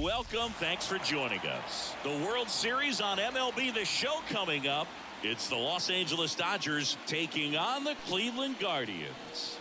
welcome. Thanks for joining us. The World Series on MLB The Show coming up. It's the Los Angeles Dodgers taking on the Cleveland Guardians.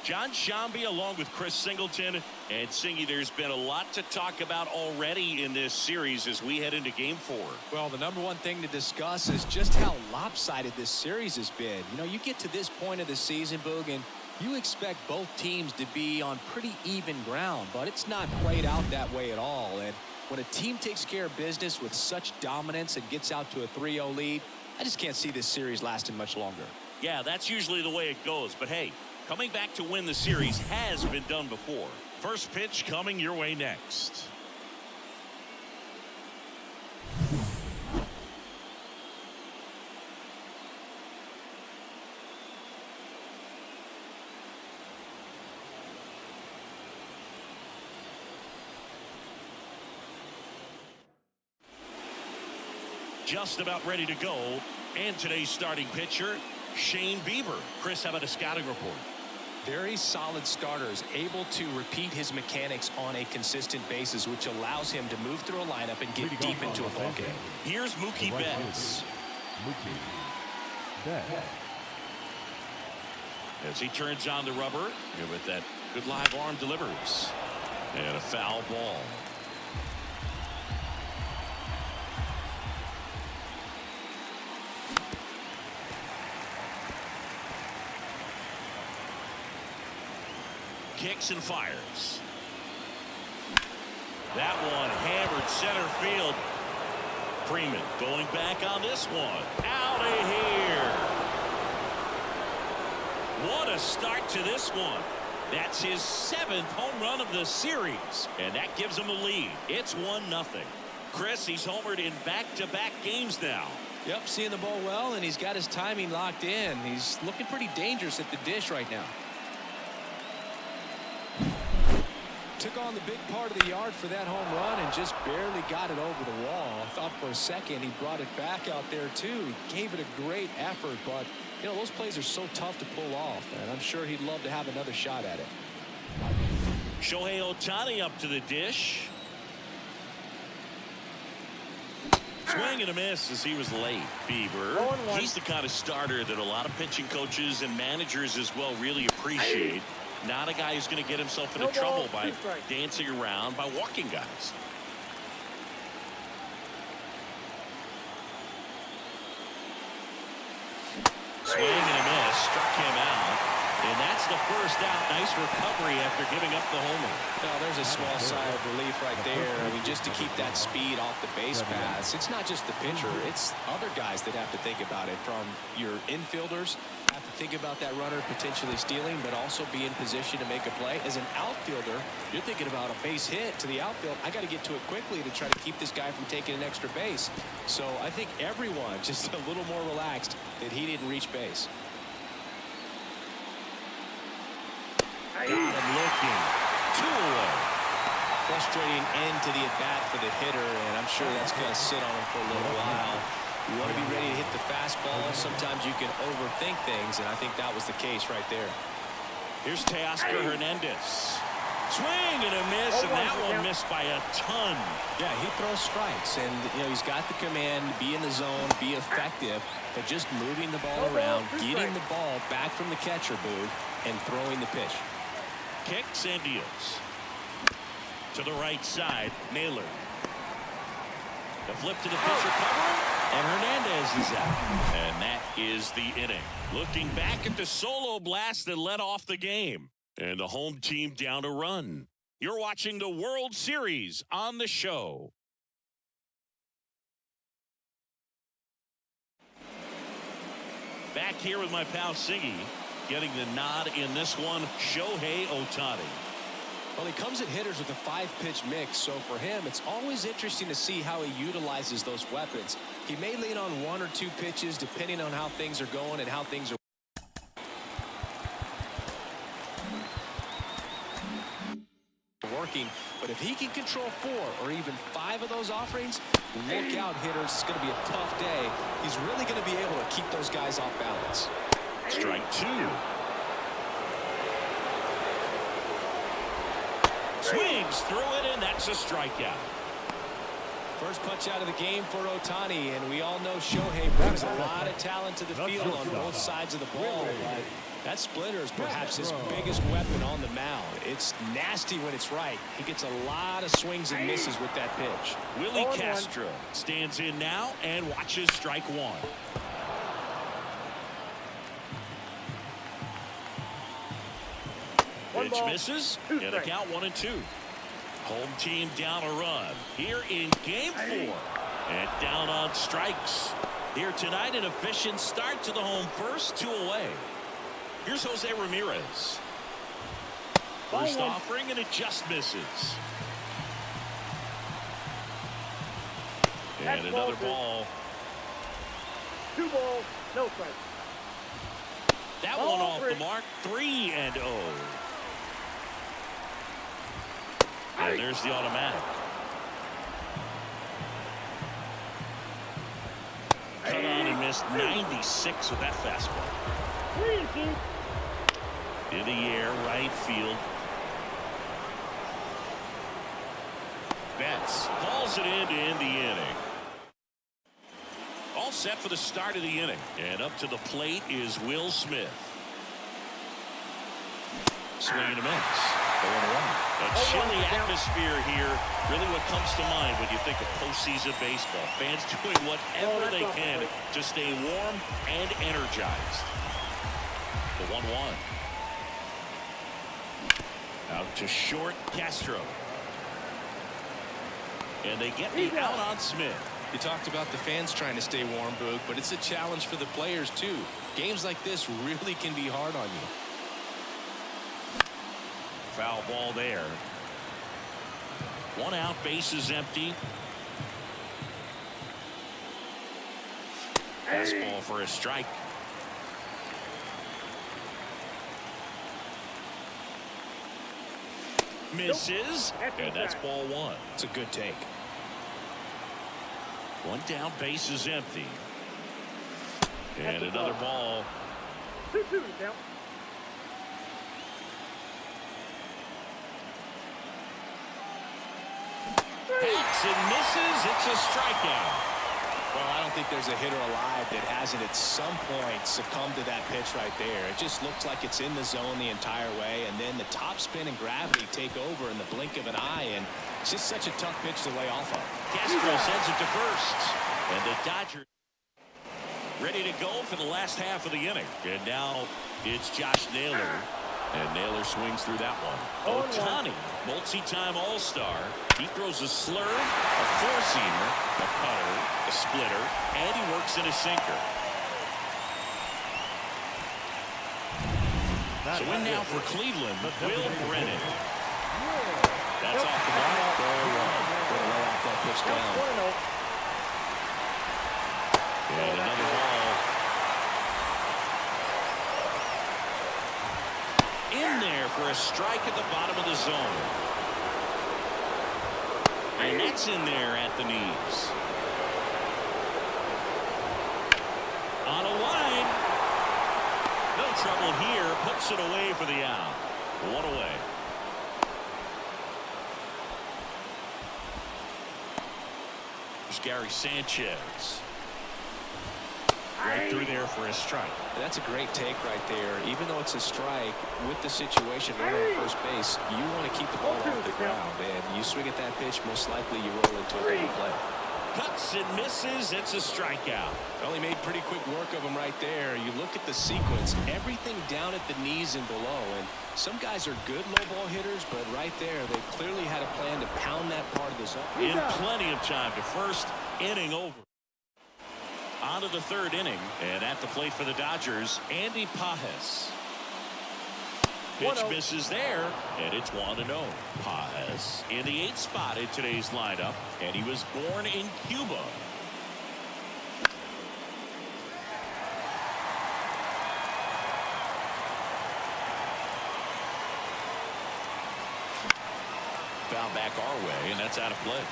John Shambi along with Chris Singleton. And Singy, there's been a lot to talk about already in this series as we head into Game 4. Well, the number one thing to discuss is just how lopsided this series has been. You know, you get to this point of the season, Boog, and you expect both teams to be on pretty even ground, but it's not played out that way at all. And when a team takes care of business with such dominance and gets out to a 3-0 lead, I just can't see this series lasting much longer. Yeah, that's usually the way it goes. But hey, coming back to win the series has been done before. First pitch coming your way next. Just about ready to go. And today's starting pitcher, Shane Bieber. Chris, how about a scouting report? Very solid starters, able to repeat his mechanics on a consistent basis, which allows him to move through a lineup and get deep into a ball game. Here's Mookie Betts. As he turns on the rubber, with that good live arm delivers. And a foul ball. Kicks and fires. That one hammered center field. Freeman going back on this one. Out of here. What a start to this one. That's his 7th home run of the series. And that gives him the lead. It's 1-0. Chris, he's homered in back-to-back games now. Yep, seeing the ball well, and he's got his timing locked in. He's looking pretty dangerous at the dish right now. Took on the big part of the yard for that home run and just barely got it over the wall. I thought for a second he brought it back out there too. He gave it a great effort, but you know, those plays are so tough to pull off, and I'm sure he'd love to have another shot at it. Shohei Ohtani up to the dish. Swing and a miss as he was late. Bieber, he's the kind of starter that a lot of pitching coaches and managers as well really appreciate. Not a guy who's going to get himself into trouble by dancing around, by walking guys. Swing and a miss, struck him out. And that's the first out. Nice recovery after giving up the homer. Well, there's a small sigh of relief right there. I mean, just to keep that speed off the base paths. It's not just the pitcher. It's other guys that have to think about it. From your infielders, have to think about that runner potentially stealing, but also be in position to make a play. As an outfielder, you're thinking about a base hit to the outfield. I got to get to it quickly to try to keep this guy from taking an extra base. So I think everyone just a little more relaxed that he didn't reach base. Got him looking. 2 away. Frustrating end to the at-bat for the hitter, and I'm sure that's going to sit on him for a little while. You want to be ready to hit the fastball. Sometimes you can overthink things, and I think that was the case right there. Here's Teoscar Hernandez. Swing and a miss, and that one missed by a ton. Yeah, he throws strikes, and you know he's got the command, be in the zone, be effective, but just moving the ball around, getting the ball back from the catcher, Boog, and throwing the pitch. Kicks and deals. To the right side, Naylor. The flip to the pitcher, covering, and Hernandez is out. And that is the inning. Looking back at the solo blast that led off the game. And the home team down a run. You're watching the World Series on the show. Back here with my pal Siggy. Getting the nod in this one, Shohei Ohtani. Well, he comes at hitters with a 5-pitch mix, so for him, it's always interesting to see how he utilizes those weapons. He may lean on 1 or 2 pitches depending on how things are going and how things are working. But if he can control 4 or even 5 of those offerings, look out, hitters. It's going to be a tough day. He's really going to be able to keep those guys off balance. Strike 2. Swings through it, and that's a strikeout. First punch out of the game for Ohtani, and we all know Shohei brings a lot of talent to the field on both sides of the ball. But that splitter is perhaps his biggest weapon on the mound. It's nasty when it's right. He gets a lot of swings and misses with that pitch. Willie Castro stands in now and watches strike one. Pitch misses, and a count 1-2. Home team down a run here in game 4. And down on strikes. Here tonight, an efficient start to the home first, 2 away. Here's Jose Ramirez. First offering, and it just misses. And another ball. 2 balls, no strikes. That one off the mark, 3-0. And there's the automatic. Cut on and missed 96 with that fastball. In the air, right field. Betts hauls it in to end the inning. All set for the start of the inning. And up to the plate is Will Smith. Swing and a miss. 0-1. A chilly atmosphere here. Really what comes to mind when you think of postseason baseball. Fans doing whatever they can to stay warm and energized. The 1-1. Out to short, Castro. And they get the out on Smith. You talked about the fans trying to stay warm, Boog, but it's a challenge for the players, too. Games like this really can be hard on you. Foul ball there. 1 out, bases empty. Fastball for a strike. Misses, and that's ball 1. It's a good take. 1 down, bases empty. And another ball. 2-2 count. Hits and misses. It's a strikeout. Well, I don't think there's a hitter alive that hasn't at some point succumbed to that pitch right there. It just looks like it's in the zone the entire way, and then the topspin and gravity take over in the blink of an eye, and it's just such a tough pitch to lay off of. Castro sends it to first. And the Dodgers ready to go for the last half of the inning. And now it's Josh Naylor. And Naylor swings through that one. Ohtani, multi-time All-Star. He throws a slurve, a four-seamer, a cutter, a splitter, and he works in a sinker. So in now for Cleveland, Will Brennan. That's off the mark. Very well. Going to lay off that pitch down. And another ball. In there for a strike at the bottom of the zone. And that's in there at the knees. On a line. No trouble here. Puts it away for the out. 1 away. There's Gary Sanchez. Right through there for a strike. That's a great take right there. Even though it's a strike, with the situation right on first base, you want to keep the ball off the ground. And you swing at that pitch, most likely you roll into a double play. Cuts and misses. It's a strikeout. Well, he made pretty quick work of him right there. You look at the sequence, everything down at the knees and below. And some guys are good low ball hitters, but right there, they clearly had a plan to pound that part of the zone. In plenty of time to first inning over. On to the 3rd inning, and at the plate for the Dodgers, Andy Pages. Pitch misses there, and it's 1-0. Pages in the 8th spot in today's lineup, and he was born in Cuba. Foul back our way, and that's out of play.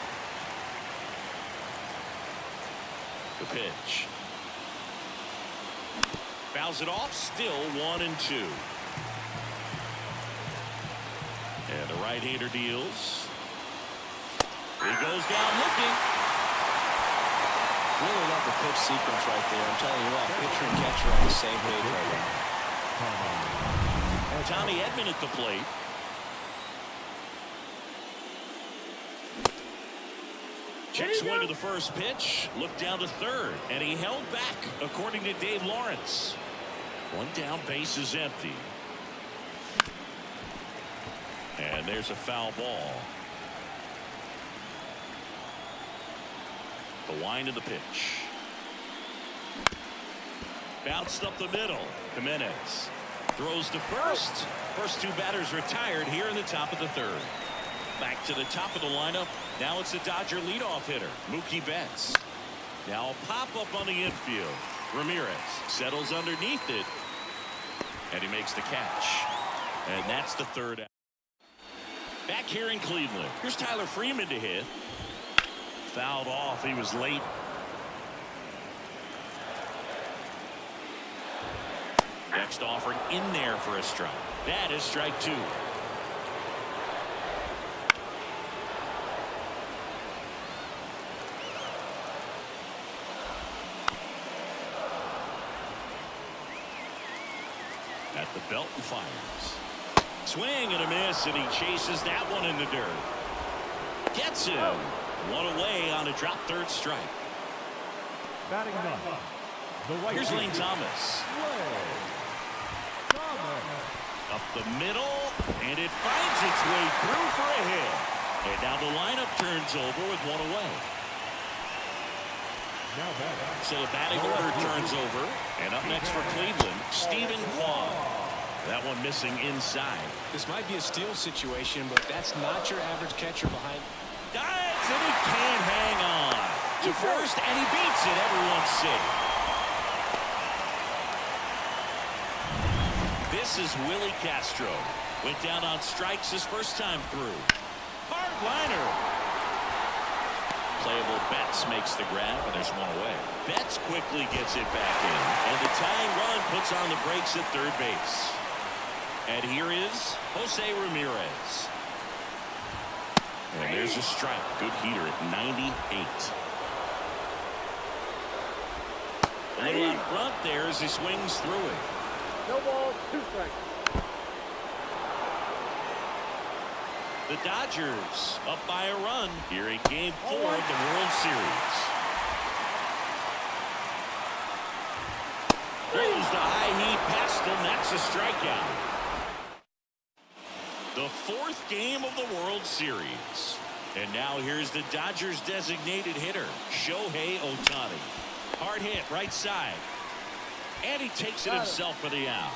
The pitch. Fouls it off, still 1-2. And the right-hander deals. He goes down looking. Really love the pitch sequence right there. I'm telling you what, pitcher and catcher on the same page right now. Tommy Edman at the plate. Check swing to the first pitch. Look down to third. And he held back, according to Dave Lawrence. One down, base is empty. And there's a foul ball. The wind of the pitch. Bounced up the middle. Jimenez throws to first. First two batters retired here in the top of the third. Back to the top of the lineup. Now it's the Dodger leadoff hitter, Mookie Betts. Now a pop-up on the infield. Ramirez settles underneath it. And he makes the catch. And that's the third out. Back here in Cleveland. Here's Tyler Freeman to hit. Fouled off. He was late. Next offering in there for a strike. That is strike two. At the belt and fires. Swing and a miss, and he chases that one in the dirt. Gets him. One away on a drop third strike. Batting none. Here's Lane Thomas. Up the middle, and it finds its way through for a hit. And now the lineup turns over with one away. So the batting order turns over. And up next for Cleveland, Stephen Kwan. That one missing inside. This might be a steal situation, but that's not your average catcher behind. Dives, and he can't hang on. To first, and he beats it. Everyone's safe. This is Willie Castro. Went down on strikes his first time through. Hard liner. Playable Betts makes the grab, and there's one away. Betts quickly gets it back in, and the tying run puts on the brakes at third base. And here is Jose Ramirez. And there's a strike. Good heater at 98. A little out front there as he swings through it. No balls, two strikes. The Dodgers up by a run here in Game 4 of the World Series. Throws the high heat past him. That's a strikeout. The fourth game of the World Series. And now here's the Dodgers designated hitter, Shohei Ohtani. Hard hit right side. And he takes it himself for the out.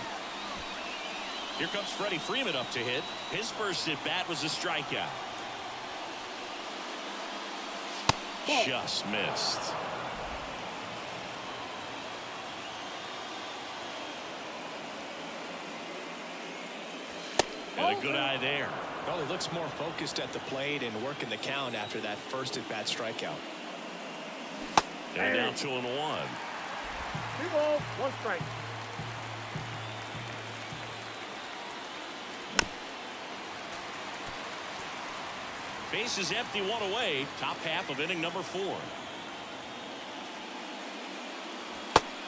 Here comes Freddie Freeman up to hit. His first at bat was a strikeout. Just missed. Got a good eye there. Well, he looks more focused at the plate and working the count after that first at bat strikeout. And now 2-1. 2 balls, 1 strike. Base is empty, 1 away. Top half of inning number 4.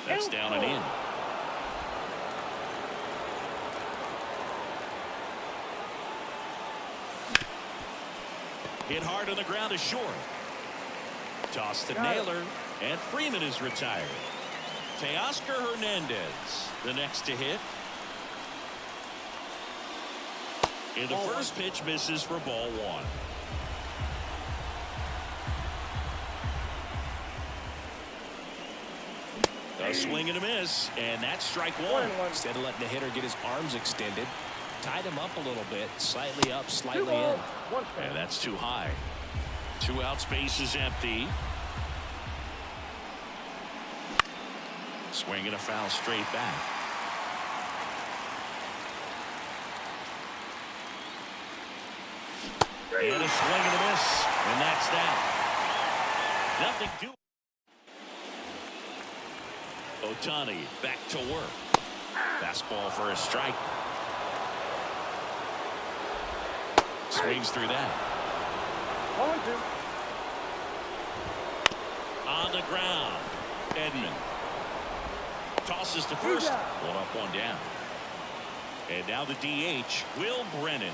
That's down and in. Hit hard on the ground is short. Toss to Naylor, and Freeman is retired. Teoscar Hernandez, the next to hit. In the first pitch, misses for ball 1. A swing and a miss, and that's strike 1. Instead of letting the hitter get his arms extended, tied him up a little bit, slightly up, slightly in. And that's too high. 2 outs, base is empty. Swing and a foul straight back. And a swing and a miss, and that's that. Nothing to. Ohtani back to work. Fastball for a strike. Swings through that. 0-2. On the ground. Edman tosses to first. One up, one down. And now the DH, Will Brennan.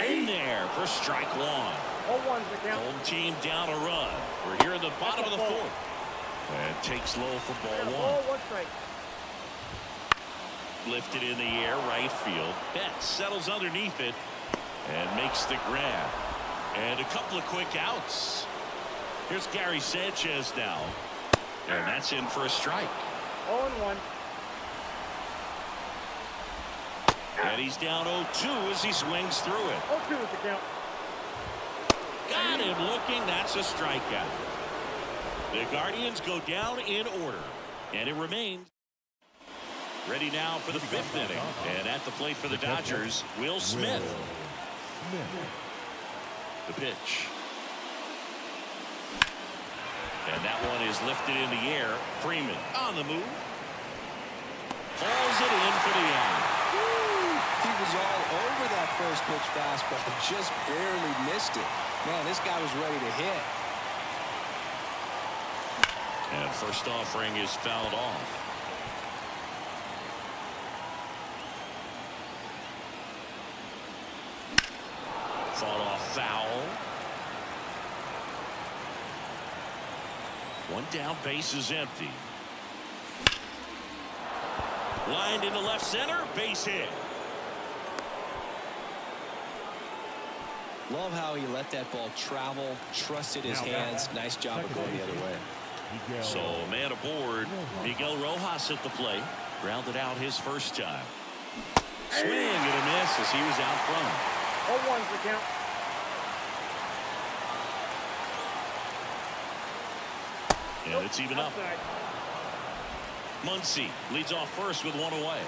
In there for strike one. 0-1's the count. Home team down a run. We're here in the bottom of the fourth. And takes low for ball one. 1 strike. Lifted in the air, right field. Betts settles underneath it and makes the grab. And a couple of quick outs. Here's Gary Sanchez now. And that's in for a strike. 0-1. And he's down 0-2 as he swings through it. 0-2 is the count. Got him looking. That's a strikeout. The Guardians go down in order. And it remains. Ready now for the fifth inning. And at the plate for the Dodgers, Will Smith. The pitch. And that one is lifted in the air. Freeman on the move. Hauls it in for the out. He was all over that first pitch fastball, just barely missed it. Man, this guy was ready to hit. And first offering is fouled off. Fought off foul. One down, base is empty. Lined into left center, base hit. Love how he let that ball travel, trusted his hands. Nice job of going the other way. So man aboard. Miguel Rojas at the plate. Grounded out his first time. Swing and a miss as he was out front. 0-1's the count. And it's even up. Outside. Muncy leads off first with one away.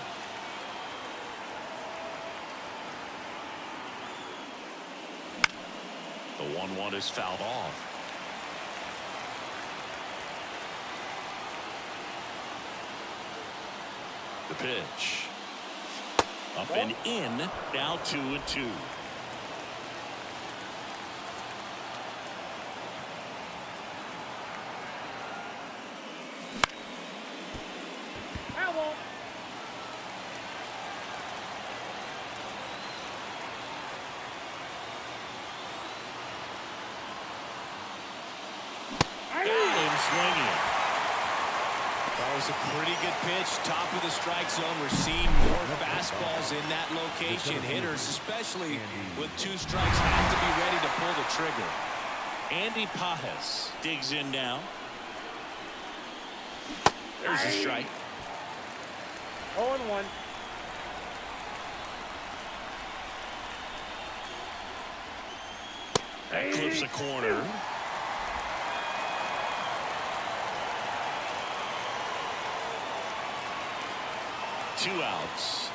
The 1-1 is fouled off. The pitch. Up and in. Now 2-2. Foul. Got him swinging. That was a pretty good pitch. Top of the strike zone. We're seeing more fastballs in that location. Hitters, especially with 2 strikes, have to be ready to pull the trigger. Andy Pajas digs in now. There's a strike. 0-1. That clips a corner. Two outs.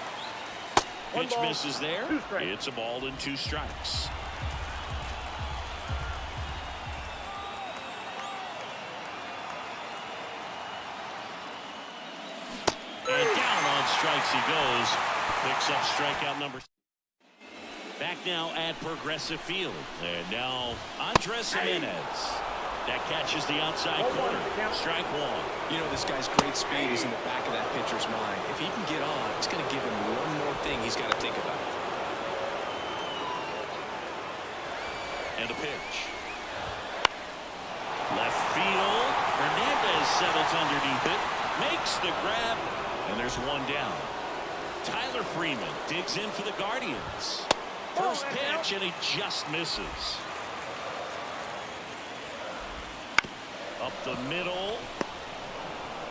One Pitch ball, misses there. 2 strikes. It's a ball and 2 strikes. And down on strikes he goes. Picks up strikeout number. Back now at Progressive Field. And now Andres Jimenez. That catches the outside corner. Strike one. You know, this guy's great speed is in the back of that pitcher's mind. If he can get on, it's going to give him one more thing he's got to think about. And a pitch. Left field. Hernandez settles underneath it. Makes the grab. And there's one down. Tyler Freeman digs in for the Guardians. First pitch, and he just misses. Up the middle.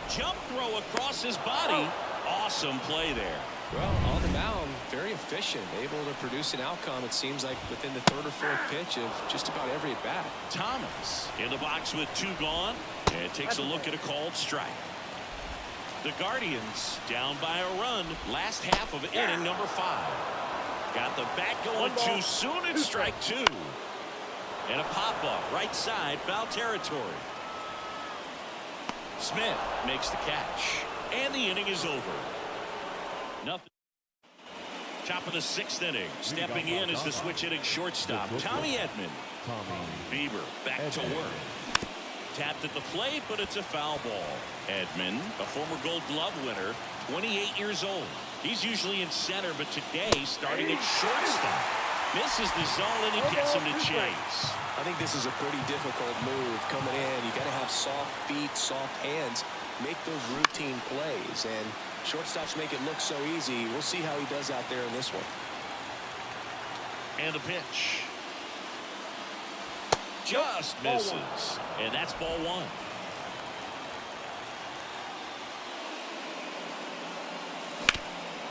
Jump throw across his body. Awesome play there. Well, on the mound, very efficient, able to produce an outcome, it seems like, within the 3rd or 4th pitch of just about every at-bat. Thomas in the box with 2 gone, and takes a look at a called strike. The Guardians down by a run, last half of inning number 5. Got the bat going too soon, and strike 2. And a pop-up, right side, foul territory. Smith makes the catch, and the inning is over. Nothing. Top of the 6th inning. Stepping in is the switch hitting shortstop, Tommy Edman. Bieber back to work. Tapped at the plate, but it's a foul ball. Edman, a former Gold Glove winner, 28 years old. He's usually in center, but today starting at shortstop. Misses the zone, and he gets him to chase. I think this is a pretty difficult move coming in. You got to have soft feet, soft hands, make those routine plays, and shortstops make it look so easy. We'll see how he does out there in this one. And the pitch. Just misses. And that's ball 1.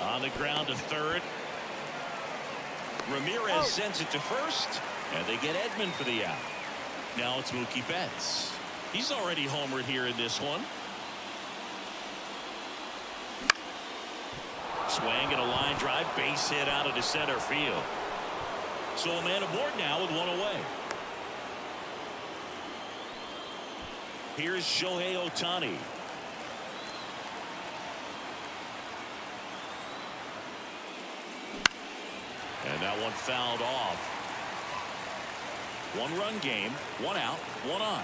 On the ground to third. Ramirez sends it to first. And they get Edman for the out. Now it's Mookie Betts. He's already homered here in this one. Swing and a line drive. Base hit out into center field. So a man aboard now with 1 away. Here's Shohei Ohtani. And that one fouled off. 1-run game, 1 out, 1 on.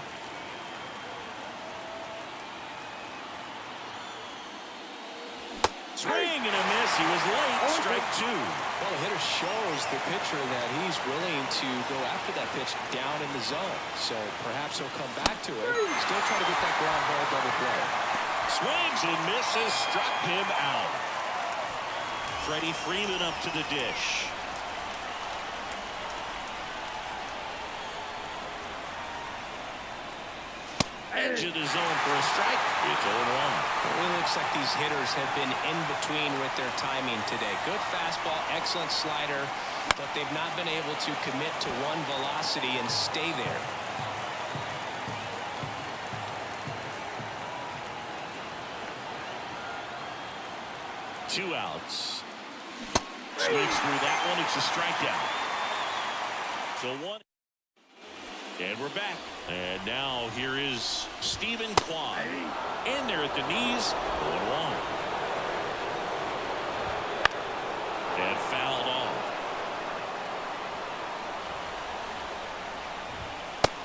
Swing and a miss. He was late. Strike 2. Well, the hitter shows the pitcher that he's willing to go after that pitch down in the zone. So perhaps he'll come back to it. Still trying to get that ground ball double play. Swings and misses. Struck him out. Freddie Freeman up to the dish. Edge of the zone for a strike. It's 0-1. It looks like these hitters have been in between with their timing today. Good fastball, excellent slider, but they've not been able to commit to one velocity and stay there. Two outs. Swings through that one. It's a strikeout. So 1. And we're back. And now here is Stephen Kwan. In there at the knees. 0-1. And fouled off.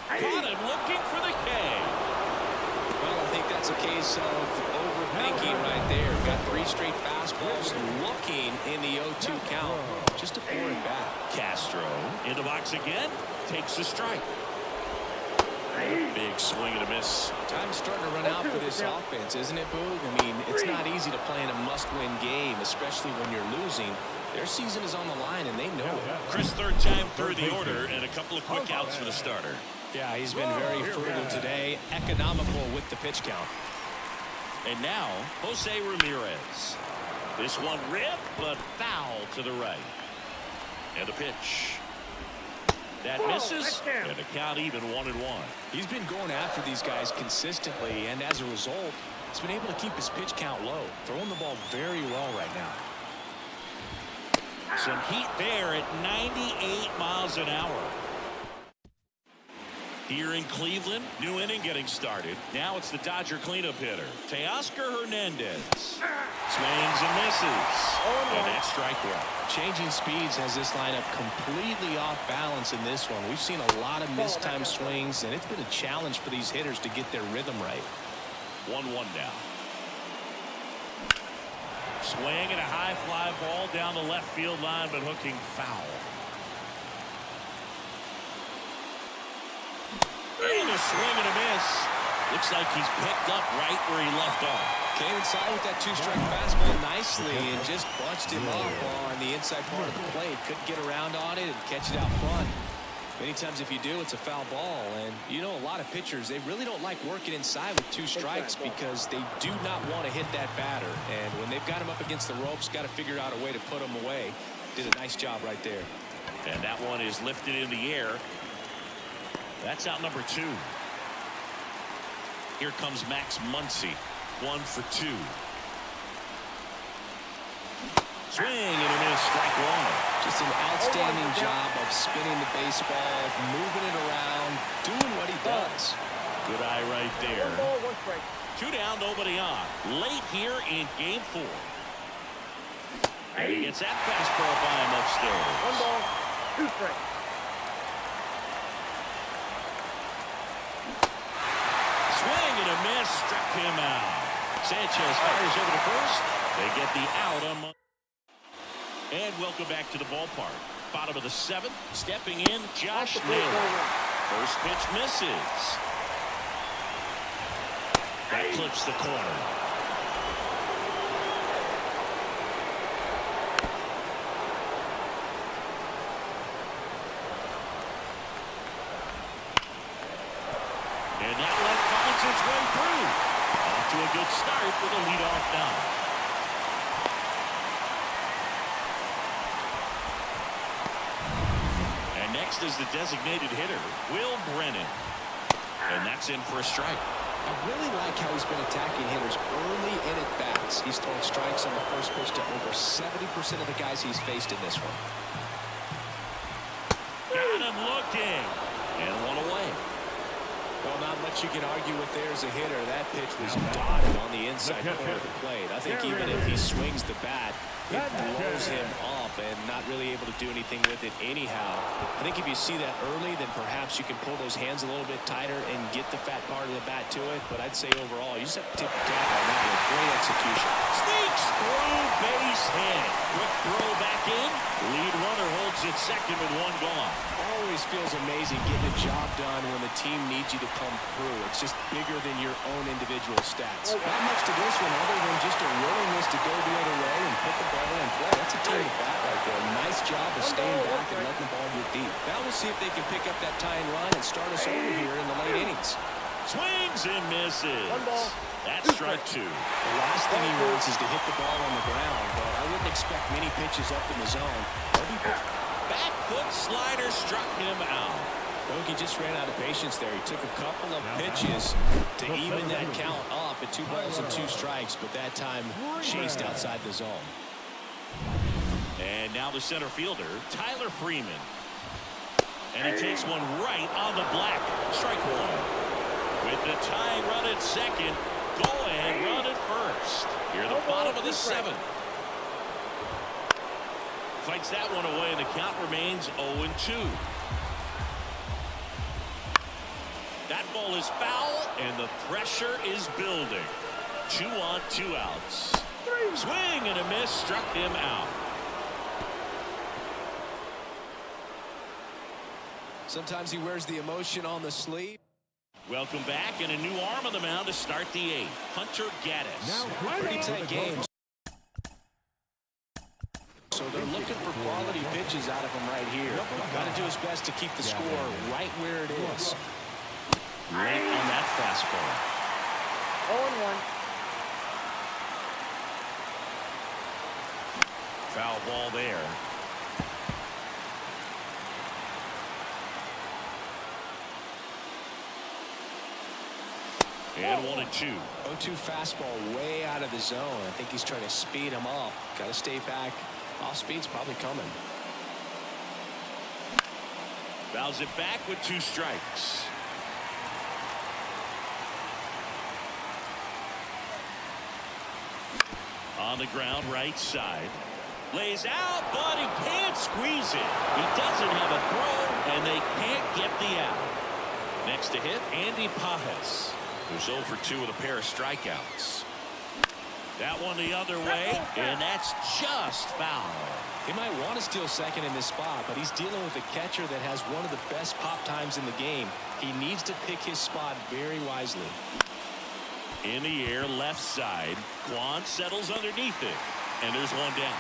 Caught him looking for the K. Well, I think that's a case of overthinking right there. Got 3 straight fastballs looking in the 0-2 count. Just to pour it back. Castro in the box again. Takes the strike. Big swing and a miss. Time's starting to run out for this offense, isn't it, Boog? I mean, it's not easy to play in a must-win game, especially when you're losing. Their season is on the line, and they know it. Chris, third time through the order, and a couple of quick outs for the starter. Yeah, he's been very frugal today, economical with the pitch count. And now, Jose Ramirez. This one ripped, but foul to the right. And a pitch. That misses, and the count even 1-1. He's been going after these guys consistently, and as a result, he's been able to keep his pitch count low, throwing the ball very well right now. Some heat there at 98 miles an hour. Here in Cleveland, new inning getting started. Now it's the Dodger cleanup hitter, Teoscar Hernandez. Swings and misses. And that's strike 1. Changing speeds has this lineup completely off balance in this one. We've seen a lot of mistimed swings, and it's been a challenge for these hitters to get their rhythm right. 1-1 now. Swing and a high fly ball down the left field line, but hooking foul. And a swing and a miss. Looks like he's picked up right where he left off. Came inside with that 2-strike fastball nicely and just bunched him up on the inside part of the plate. Couldn't get around on it and catch it out front. Many times if you do, it's a foul ball. And you know, a lot of pitchers, they really don't like working inside with 2 strikes because they do not want to hit that batter. And when they've got him up against the ropes, got to figure out a way to put him away. Did a nice job right there. And that one is lifted in the air. That's out number 2. Here comes Max Muncy. 1 for 2. Swing and a miss. Strike 1. Just an outstanding job of spinning the baseball, moving it around, doing what he does. Good eye right there. 1 strike. 2 down, nobody on. Late here in game 4. And he gets that fastball by him upstairs. 1 ball, 2 strikes. Swing and a miss, struck him out. Sanchez fires over to first. They get the out on. And welcome back to the ballpark. Bottom of the 7th, stepping in, Josh Naylor. First pitch misses. That clips the corner. And that one finds its way through. Off to a good start with a leadoff knock. And next is the designated hitter, Will Brennan. And that's in for a strike. I really like how he's been attacking hitters early in at bats. He's thrown strikes on the first pitch to over 70% of the guys he's faced in this one. Got him looking. And one away. Well, not much you can argue with there as a hitter. That pitch was dotted on the inside corner of the plate. I think even if he swings the bat, it blows him up and not really able to do anything with it anyhow. I think if you see that early, then perhaps you can pull those hands a little bit tighter and get the fat part of the bat to it. But I'd say overall, you just have to tip the cap on that one. Great execution. Sneaks through, base hit. Quick throw back in. Lead runner holds it second with 1 gone. Always feels amazing getting a job done when the team needs you to come through. It's just bigger than your own individual stats. Not much to this one other than just a willingness to go the other way and put the ball in play. That's a team at bat right there. Nice job of staying back and letting the ball get deep. Now we'll see if they can pick up that tying run and start us over here in the late innings. Swings and misses. 1 ball. That's strike 2. The last thing he wants is to hit the ball on the ground, but I wouldn't expect many pitches up in the zone. Back foot slider struck him out. Mookie just ran out of patience there. He took a couple of pitches to even that count up at 2 balls and 2 strikes, but that time chased outside the zone. And now the center fielder, Tyler Freeman. And he takes one right on the black. Strike 1. With the tying run at second, go ahead run at first. Here at the bottom of the 7th. Fights that one away, and the count remains 0-2. That ball is foul, and the pressure is building. 2 on, 2 outs. Swing and a miss, struck him out. Sometimes he wears the emotion on the sleeve. Welcome back, and a new arm on the mound to start the 8th. Hunter Gaddis. Pretty tight game. So they're looking for quality pitches out of him right here. Got to do his best to keep the score right where it is. Late on that fastball. 0-1. Foul ball there. And 1-2. 0-2 fastball way out of the zone. I think he's trying to speed him up. Got to stay back. Off speed's probably coming. Fouls it back with 2 strikes. On the ground, right side. Lays out, but he can't squeeze it. He doesn't have a throw, and they can't get the out. Next to hit, Andy Pajes, who's 0 for 2 with a pair of strikeouts. That one the other way, and that's just foul. He might want to steal second in this spot, but he's dealing with a catcher that has one of the best pop times in the game. He needs to pick his spot very wisely. In the air, left side. Kwan settles underneath it, and there's one down.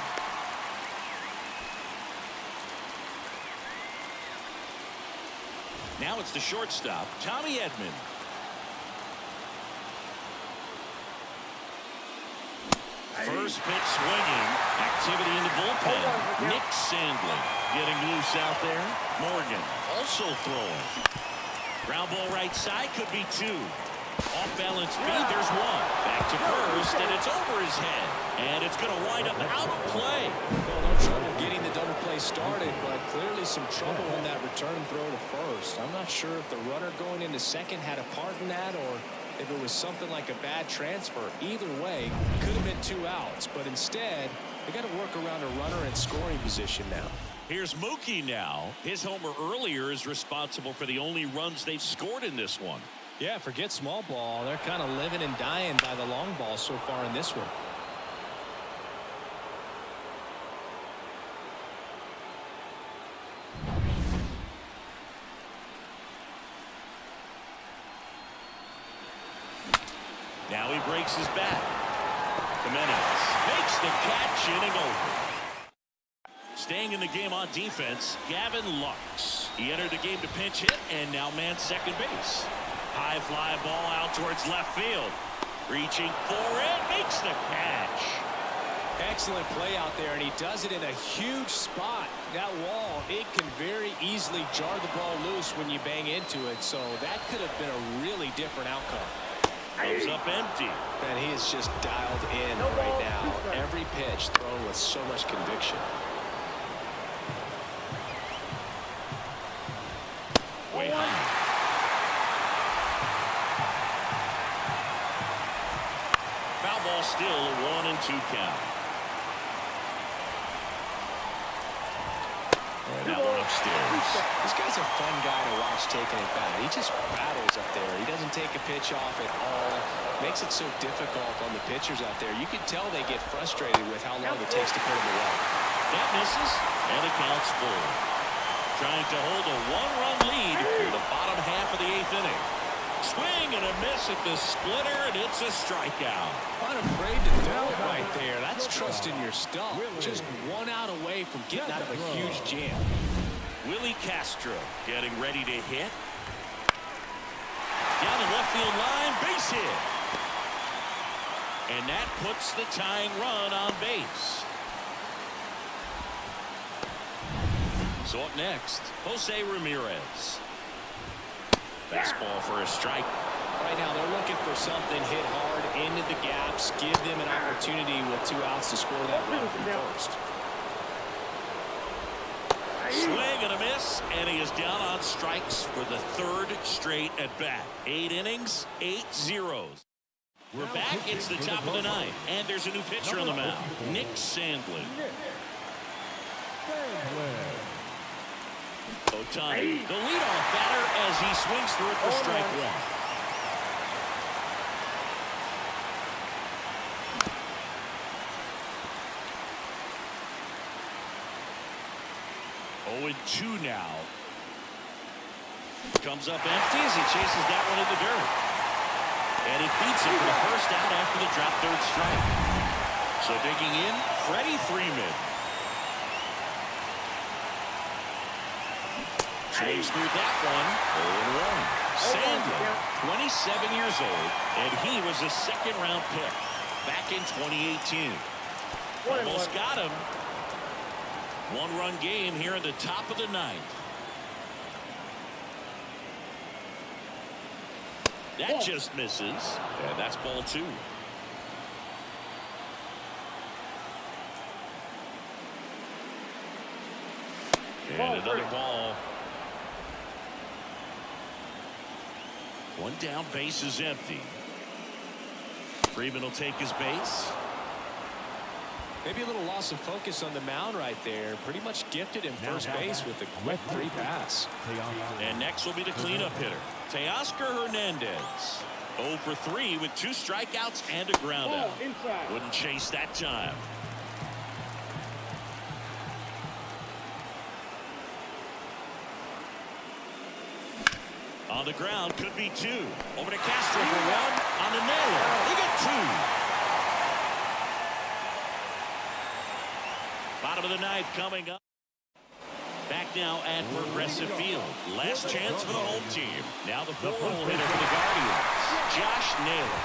Now it's the shortstop, Tommy Edman. First pitch swinging. Activity in the bullpen. Nick Sandlin getting loose out there. Morgan also throwing. Ground ball right side, could be 2. Off balance speed, there's 1. Back to first, and it's over his head. And it's going to wind up out of play. Well, no trouble getting the double play started, but clearly some trouble in that return throw to first. I'm not sure if the runner going into second had a part in that or if it was something like a bad transfer. Either way, could have been 2 outs, but instead They got to work around a runner in scoring position now. Here's Mookie now. His homer earlier is responsible for the only runs they've scored in this one. Yeah, forget small ball. They're kind of living and dying by the long ball so far in this one. Now he breaks his bat. Jimenez makes the catch, inning over. Staying in the game on defense, Gavin Lux. He entered the game to pinch hit and now man second base. High fly ball out towards left field. Reaching for it, makes the catch. Excellent play out there, and he does it in a huge spot. That wall, it can very easily jar the ball loose when you bang into it, so that could have been a really different outcome. Comes up empty. And he is just dialed in right now. Every pitch thrown with so much conviction. Way high. Foul ball still a 1-2 count. And that one upstairs. This guy's a fun guy to watch taking it back. He just battles up there. He doesn't take a pitch off at all. Makes it so difficult on the pitchers out there. You can tell they get frustrated with how long it takes to put him away. That misses, and it counts full. Trying to hold a one-run lead in the bottom half of the 8th inning. Swing and a miss at the splitter, and it's a strikeout. Unafraid to throw it right there. That's trusting your stuff. Just one out away from getting out of a huge jam. Willie Castro getting ready to hit. Down the left field line, base hit. And that puts the tying run on base. So up next, Jose Ramirez. Fastball for a strike. Right now they're looking for something hit hard into the gaps, give them an opportunity with 2 outs to score that run from first. Swing and a miss, and he is down on strikes for the 3rd straight at bat. 8 innings, 8 zeros. We're back. It's the top of the 9th, and there's a new pitcher on the mound, Nick Sandlin. Otani, the leadoff batter, as he swings through it for strike 1. 0-2 now. Comes up empty as he chases that one in the dirt. And he beats him for the first out after the drop 3rd strike. So digging in, Freddie Freeman. Swings through that one. 0-1. Sandlin, 27 years old, and he was a 2nd-round pick back in 2018. Almost got him. 1-run game here in the top of the 9th. That just misses, and that's ball 2. And another ball. 1 down, base is empty. Freeman will take his base. Maybe a little loss of focus on the mound right there. Pretty much gifted him first base with a quick free pass. And next will be the cleanup hitter, Teoscar Hernandez. 0 for 3 with 2 strikeouts and a ground out. Wouldn't chase that time. On the ground, could be 2. Over to Castro for 1 on the nailer. He got 2. Bottom of the 9th coming up. Back now at Progressive Field. Last chance for the home team. Now the 4-hole hitter for the Guardians, Josh Naylor.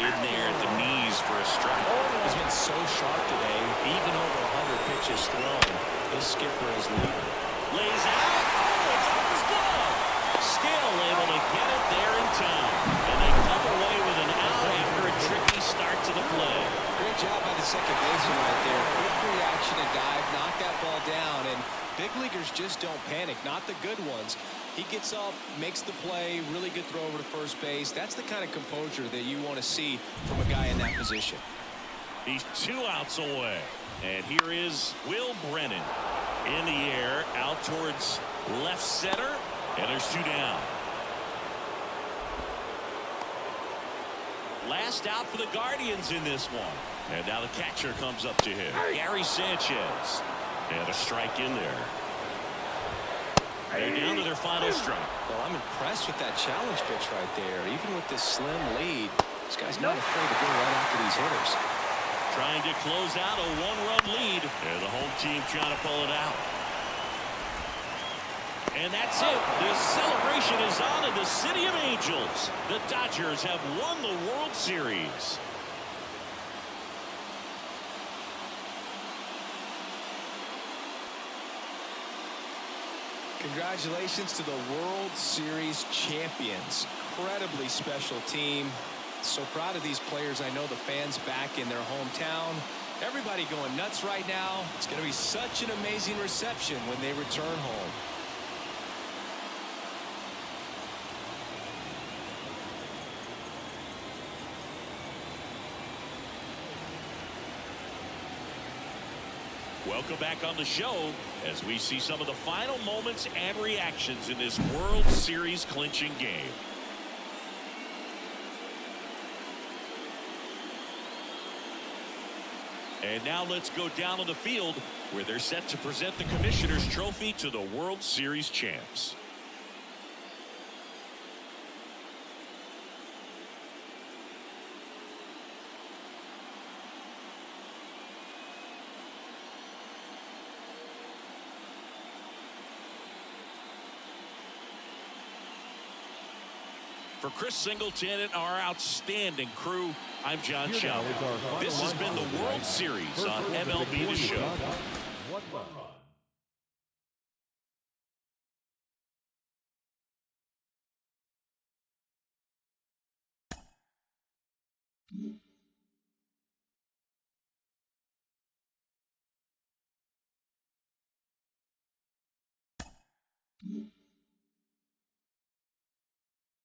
In there at the knees for a strike. He's been so sharp today, even over 100 pitches thrown. This skipper is leading. Lays out. Oh, it's off his glove. Still able to get it there in time. And they come away with an out after a tricky start to the play. Great job by the second baseman right there. Quick reaction and dive, knock that ball down, and big leaguers just don't panic, not the good ones. He gets up, makes the play, really good throw over to first base. That's the kind of composure that you want to see from a guy in that position. He's 2 outs away. And here is Will Brennan in the air out towards left center. And there's 2 down. Last out for the Guardians in this one. And now the catcher comes up to him. Gary Sanchez. And a strike in there. They're down to their final strike. Well, I'm impressed with that challenge pitch right there. Even with this slim lead, this guy's not afraid to go right after these hitters. Trying to close out a 1-run lead. And the home team trying to pull it out. And that's it. The celebration is on in the City of Angels. The Dodgers have won the World Series. Congratulations to the World Series champions. Incredibly special team. So proud of these players. I know the fans back in their hometown. Everybody going nuts right now. It's going to be such an amazing reception when they return home. Welcome back on the show as we see some of the final moments and reactions in this World Series clinching game. And now let's go down on the field where they're set to present the Commissioner's Trophy to the World Series champs. For Chris Singleton and our outstanding crew, I'm John Shelby. This has been the World Series on MLB The Show. Mm-hmm.